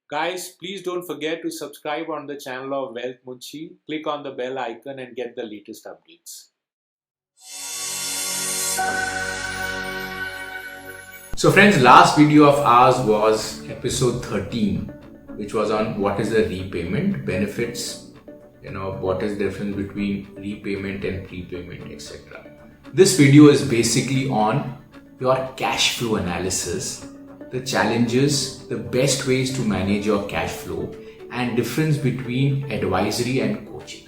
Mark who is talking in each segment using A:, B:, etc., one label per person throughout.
A: Guys, please don't forget to subscribe on the channel of Wealth Munshi. Click on the bell icon and get the latest updates.
B: So friends, last video of ours was episode 13, which was on what is the repayment benefits, what is the difference between repayment and prepayment, etc. This video is basically on your cash flow analysis, the challenges, the best ways to manage your cash flow, and difference between advisory and coaching,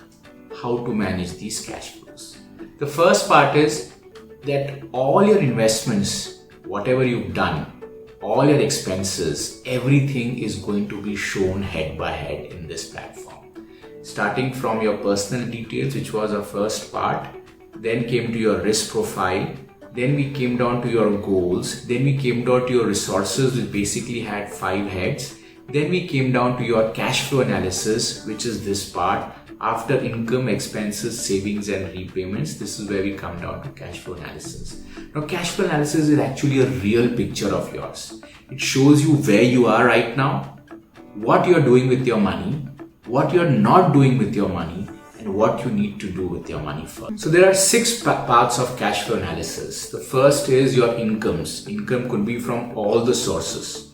B: how to manage these cash flows. The first part is that all your investments, whatever you've done, all your expenses, everything is going to be shown head by head in this platform. Starting from your personal details, which was our first part, then came to your risk profile, then we came down to your goals, then we came down to your resources, which basically had 5 heads, then we came down to your cash flow analysis, which is this part. After income, expenses, savings and repayments, this is where we come down to cash flow analysis. Now, cash flow analysis is actually a real picture of yours. It shows you where you are right now, what you're doing with your money, what you're not doing with your money, and what you need to do with your money first. So there are 6 parts of cash flow analysis. The first is your incomes. Income could be from all the sources,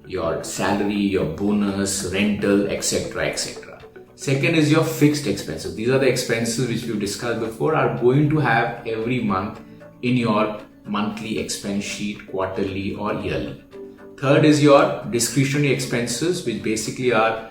B: your salary, your bonus, rental, etc., etc. Second is your fixed expenses. These are the expenses which we've discussed before, are going to have every month in your monthly expense sheet, quarterly or yearly. Third is your discretionary expenses, which basically are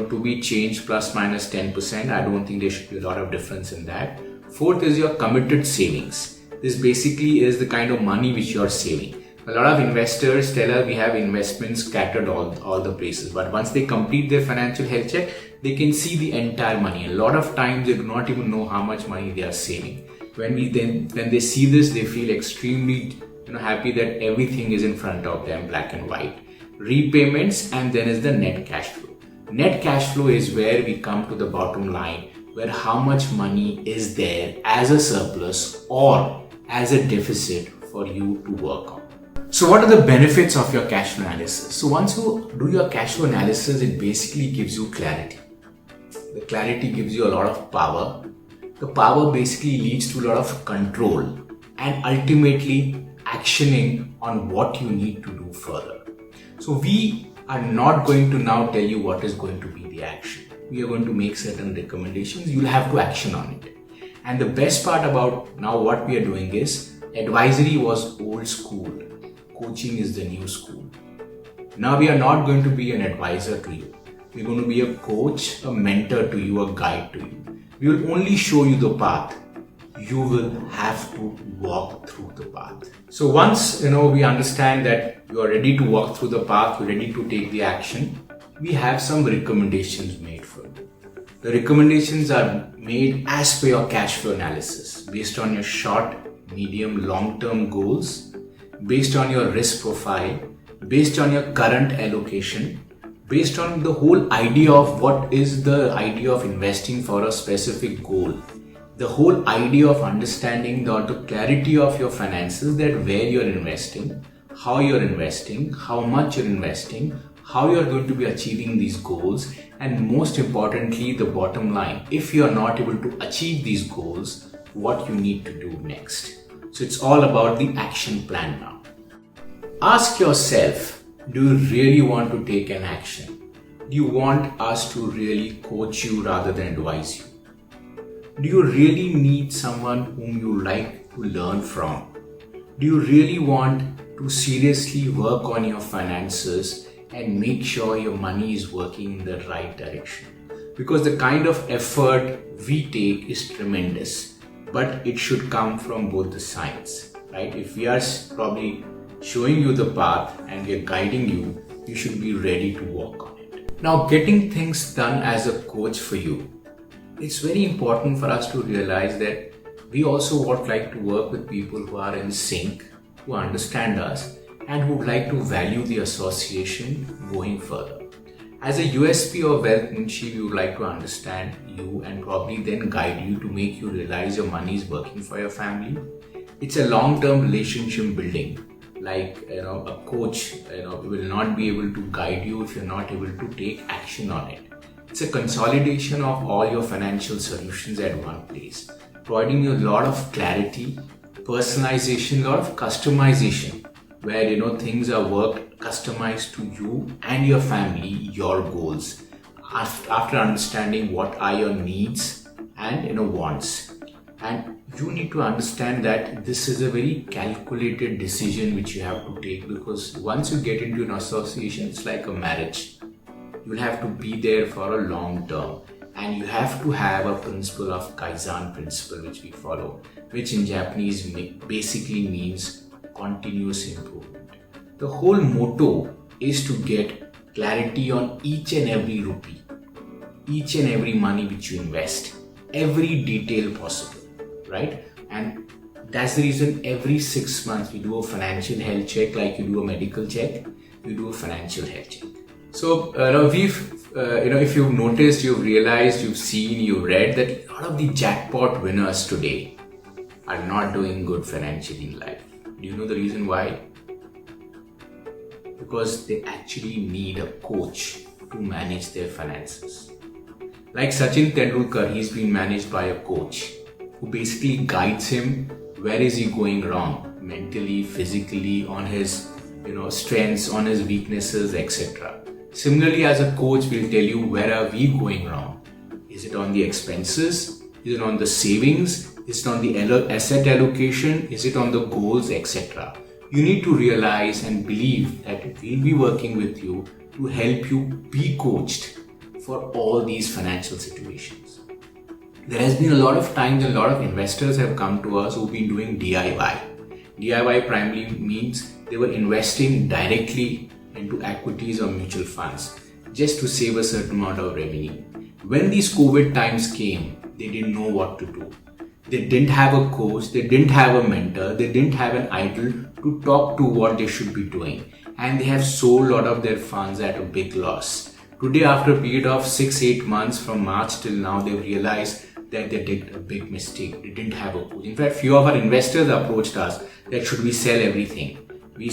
B: to be changed plus minus 10%. I don't think there should be a lot of difference in that. Fourth is your committed savings. This basically is the kind of money which you are saving. A lot of investors tell us we have investments scattered all the places, but once they complete their financial health check, they can see the entire money. A lot of times they do not even know how much money they are saving. When they see this, they feel extremely happy that everything is in front of them, black and white. Repayments, and then is the net cash flow. Net cash flow is where we come to the bottom line, where how much money is there as a surplus or as a deficit for you to work on. So what are the benefits of your cash flow analysis? So once you do your cash flow analysis, it basically gives you clarity. The clarity gives you a lot of power. The power basically leads to a lot of control and ultimately actioning on what you need to do further. So we are not going to now tell you what is going to be the action. We are going to make certain recommendations. You'll have to action on it. And the best part about now what we are doing is advisory was old school. Coaching is the new school. Now we are not going to be an advisor to you. We're going to be a coach, a mentor to you, a guide to you. We will only show you the path. You will have to walk through the path. So once we understand that you are ready to walk through the path, you're ready to take the action, we have some recommendations made for you. The recommendations are made as per your cash flow analysis, based on your short, medium, long-term goals, based on your risk profile, based on your current allocation, based on the whole idea of what is the idea of investing for a specific goal. The whole idea of understanding the clarity of your finances, that where you're investing, how you're investing, how much you're investing, how you're going to be achieving these goals, and most importantly, the bottom line, if you're not able to achieve these goals, what you need to do next. So it's all about the action plan now. Ask yourself, do you really want to take an action? Do you want us to really coach you rather than advise you? Do you really need someone whom you like to learn from? Do you really want to seriously work on your finances and make sure your money is working in the right direction? Because the kind of effort we take is tremendous, but it should come from both the sides, right? If we are probably showing you the path and we are guiding you, you should be ready to work on it. Now, getting things done as a coach for you, it's very important for us to realize that we also would like to work with people who are in sync, who understand us, and who would like to value the association going further. As a USP of Wealth Munshi, we would like to understand you and probably then guide you to make you realize your money is working for your family. It's a long-term relationship building. like a coach will not be able to guide you if you're not able to take action on it. It's a consolidation of all your financial solutions at one place, providing you a lot of clarity, personalization, a lot of customization, where things are worked customized to you and your family, your goals, after understanding what are your needs and wants. And you need to understand that this is a very calculated decision which you have to take, because once you get into an association, it's like a marriage. You'll have to be there for a long term, and you have to have a principle of Kaizen principle, which we follow, which in Japanese basically means continuous improvement. The whole motto is to get clarity on each and every rupee, each and every money which you invest, every detail possible, right? And that's the reason every 6 months we do a financial health check, like you do a medical check, you do a financial health check. So if you've noticed, you've realized, you've seen, you've read that a lot of the jackpot winners today are not doing good financially in life. Do you know the reason why? Because they actually need a coach to manage their finances. Like Sachin Tendulkar, he's been managed by a coach who basically guides him where is he going wrong, mentally, physically, on his strengths, on his weaknesses, etc. Similarly, as a coach, we'll tell you where are we going wrong. Is it on the expenses? Is it on the savings? Is it on the asset allocation? Is it on the goals, etc.? You need to realize and believe that we'll be working with you to help you be coached for all these financial situations. There has been a lot of times a lot of investors have come to us who've been doing DIY. DIY primarily means they were investing directly into equities or mutual funds just to save a certain amount of revenue. When these COVID times came, they didn't know what to do. They didn't have a coach, they didn't have a mentor, they didn't have an idol to talk to what they should be doing. And they have sold a lot of their funds at a big loss. Today, after a period of 6-8 months from March till now, they've realized that they did a big mistake. They didn't have a coach. In fact, few of our investors approached us that should we sell everything. We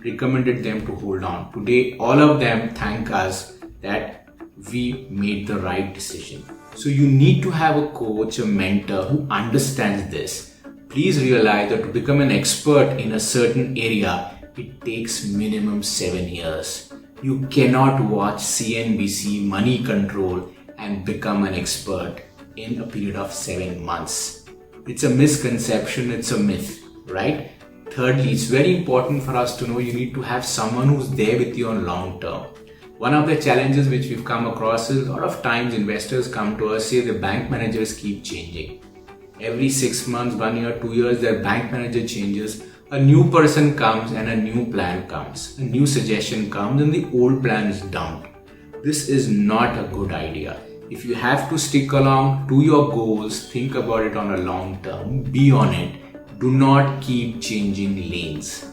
B: recommended them to hold on. Today, all of them thank us that we made the right decision. So you need to have a coach, a mentor who understands this. Please realize that to become an expert in a certain area, it takes minimum 7 years. You cannot watch CNBC Money Control and become an expert in a period of 7 months. It's a misconception, it's a myth, right? Thirdly, it's very important for us to know you need to have someone who's there with you on long term. One of the challenges which we've come across is a lot of times investors come to us, say the bank managers keep changing. Every 6 months, 1 year, 2 years, their bank manager changes. A new person comes and a new plan comes. A new suggestion comes and the old plan is dumped. This is not a good idea. If you have to stick along to your goals, think about it on a long term, be on it. Do not keep changing lanes.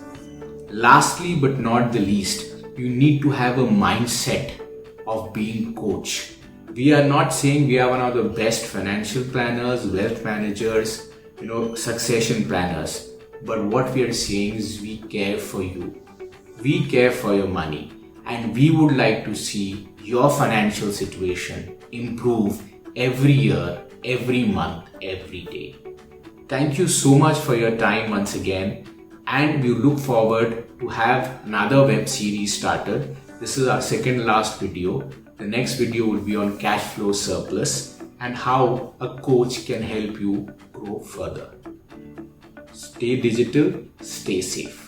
B: Lastly but not the least, you need to have a mindset of being coach. We are not saying we are one of the best financial planners, wealth managers, succession planners. But what we are saying is we care for you. We care for your money. And we would like to see your financial situation improve every year, every month, every day. Thank you so much for your time once again. And we look forward to have another web series started. This is our second last video. The next video will be on cash flow surplus and how a coach can help you grow further. Stay digital, stay safe.